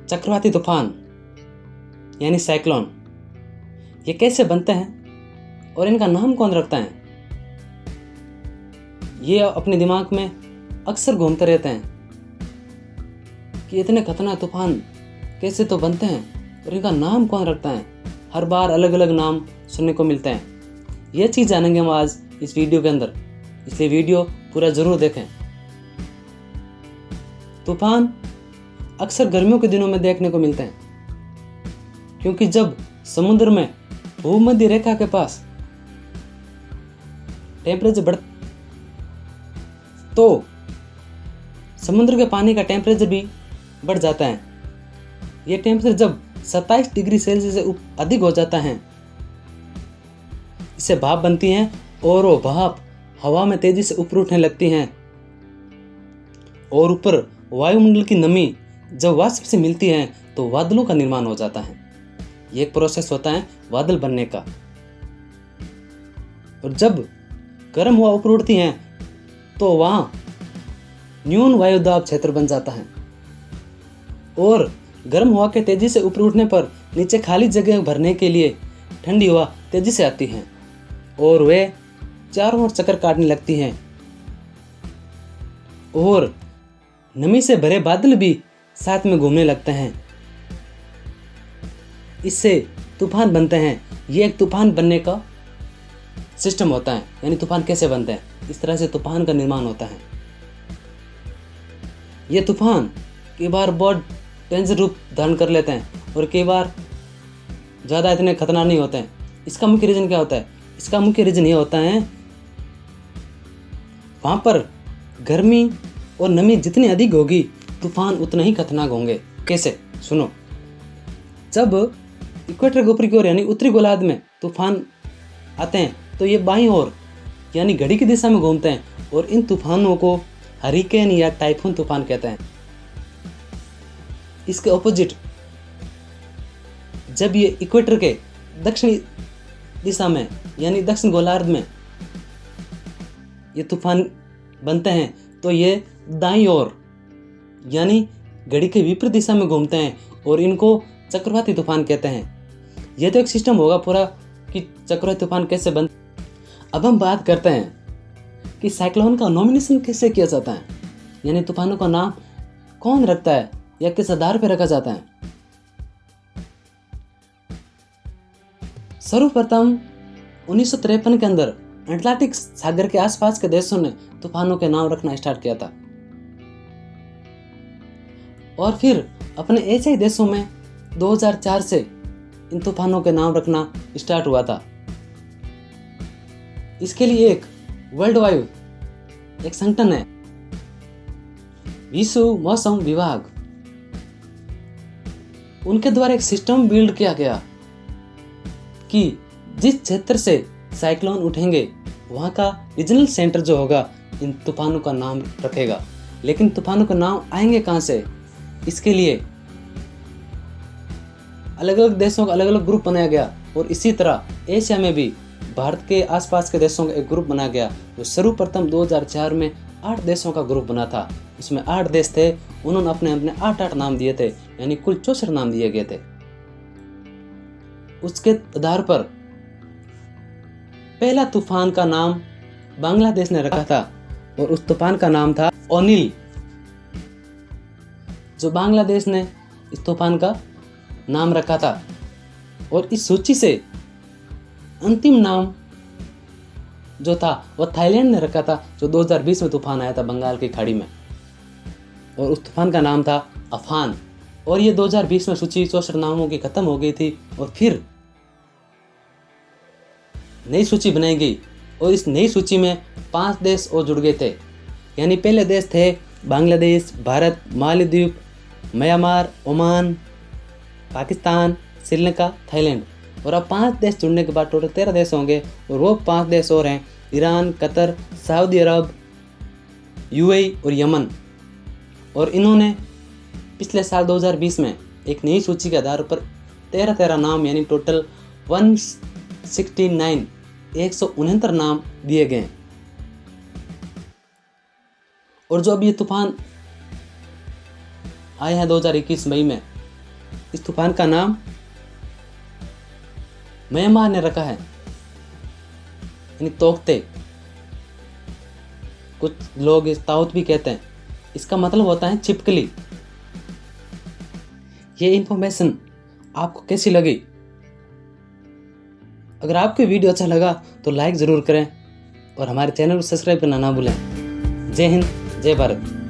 चक्रवाती तूफान यानी साइक्लोन ये कैसे बनते हैं और इनका नाम कौन रखता है, ये अपने दिमाग में अक्सर घूमते रहते हैं कि इतने खतरनाक तूफान कैसे तो बनते हैं और इनका नाम कौन रखता है। हर बार अलग अलग नाम सुनने को मिलते हैं। ये चीज़ जानेंगे हम आज इस वीडियो के अंदर, इसलिए वीडियो पूरा ज़रूर देखें। तूफान अक्सर गर्मियों के दिनों में देखने को मिलते हैं, क्योंकि जब समुद्र में भूमध्य रेखा के पास टेम्परेचर बढ़ तो समुद्र के पानी का टेम्परेचर भी बढ़ जाता है। ये टेम्परेचर जब 27 डिग्री सेल्सियस से अधिक हो जाता है, इससे भाप बनती हैं और वो भाप हवा में तेजी से ऊपर उठने लगती हैं और ऊपर वायुमंडल की नमी जब वाष्प से मिलती है तो बादलों का निर्माण हो जाता है। ये एक प्रोसेस होता है बादल बनने का। और जब गर्म हवा ऊपर उठती हैं तो वहां न्यून वायुदाब क्षेत्र बन जाता है और गर्म हवा के तेजी से ऊपर उठने पर नीचे खाली जगह भरने के लिए ठंडी हवा तेजी से आती है और वे चारों ओर चक्कर काटने लगती हैं और नमी से भरे बादल भी साथ में घूमने लगते हैं। इससे तूफान बनते हैं। ये एक तूफान बनने का सिस्टम होता है, यानी तूफान कैसे बनते हैं, इस तरह से तूफान का निर्माण होता है। ये तूफान कई बार बहुत डेंजर रूप धारण कर लेते हैं और कई बार ज़्यादा इतने खतरनाक नहीं होते हैं। इसका मुख्य रीज़न क्या होता है? इसका मुख्य रीज़न ये होता है वहाँ पर गर्मी और नमी जितनी अधिक होगी तूफान उतना ही खतरनाक होंगे। कैसे? सुनो। जब इक्वेटर के ऊपर की ओर यानी उत्तरी गोलार्ध में तूफान आते हैं तो ये बाईं ओर यानी घड़ी की दिशा में घूमते हैं और इन तूफानों को हरिकेन या टाइफून तूफान कहते हैं। इसके ऑपोजिट जब ये इक्वेटर के दक्षिणी दिशा में यानी दक्षिण गोलार्ध में ये तूफान बनते हैं तो ये दाईं ओर यानी घड़ी के विपरीत दिशा में घूमते हैं और इनको चक्रवाती तूफान कहते हैं। यह तो एक सिस्टम होगा पूरा कि चक्रवाती तूफान कैसे बन। अब हम बात करते हैं कि साइक्लोन का नॉमिनेशन कैसे किया जाता है, यानी तूफानों का नाम कौन रखता है या किस आधार पर रखा जाता है। सर्वप्रथम 1953 के अंदर अटलांटिक सागर के आसपास के देशों ने तूफानों के नाम रखना स्टार्ट किया था और फिर अपने एशियाई देशों में 2004 से इन तूफानों के नाम रखना स्टार्ट हुआ था। इसके लिए एक वर्ल्ड वाइड एक संगठन है, विश्व मौसम विभाग। उनके द्वारा एक सिस्टम बिल्ड किया गया कि जिस क्षेत्र से साइक्लोन उठेंगे वहाँ का रीजनल सेंटर जो होगा इन तूफानों का नाम रखेगा। लेकिन तूफानों का नाम आएंगे कहाँ से? इसके लिए अलग अलग देशों का अलग अलग ग्रुप बनाया गया और इसी तरह एशिया में भी भारत के आसपास के देशों का एक ग्रुप बनाया गया जो सर्वप्रथम 2004 में 8 देशों का ग्रुप बना था। इसमें 8 देश थे, उन्होंने अपने अपने 8 नाम दिए थे, यानी कुल 64 नाम दिए गए थे। उसके आधार पर पहला तूफान का नाम बांग्लादेश ने रखा था और उस तूफान का नाम था ओनिल, जो बांग्लादेश ने इस तूफान का नाम रखा था। और इस सूची से अंतिम नाम जो था वह थाईलैंड ने रखा था, जो 2020 में तूफान आया था बंगाल की खाड़ी में और उस तूफान का नाम था अफान। और ये 2020 में सूची 64 नामों की खत्म हो गई थी और फिर नई सूची बनाई गई और इस नई सूची में 5 देश और जुड़ गए थे। यानी पहले देश थे Bangladesh, Bharat, Maldives, Myanmar, Oman, Pakistan, Sri Lanka, Thailand. और अब 5 देश जुड़ने के बाद टोटल 13 देश होंगे और वो 5 देश और हैं ईरान, कतर, सऊदी अरब, यूएई और यमन। और इन्होंने पिछले साल 2020 में एक नई सूची के आधार पर 13 नाम यानी टोटल 169 नाम दिए गए। और जो अब ये तूफान आए हैं 2021 मई में, इस तूफान का नाम म्यांमार ने रखा है, यानी तोकते। कुछ लोग इस ताउत भी कहते हैं। इसका मतलब होता है छिपकली। ये इन्फॉर्मेशन आपको कैसी लगी? अगर आपको वीडियो अच्छा लगा तो लाइक ज़रूर करें और हमारे चैनल को सब्सक्राइब करना ना भूलें। जय हिंद, जय भारत।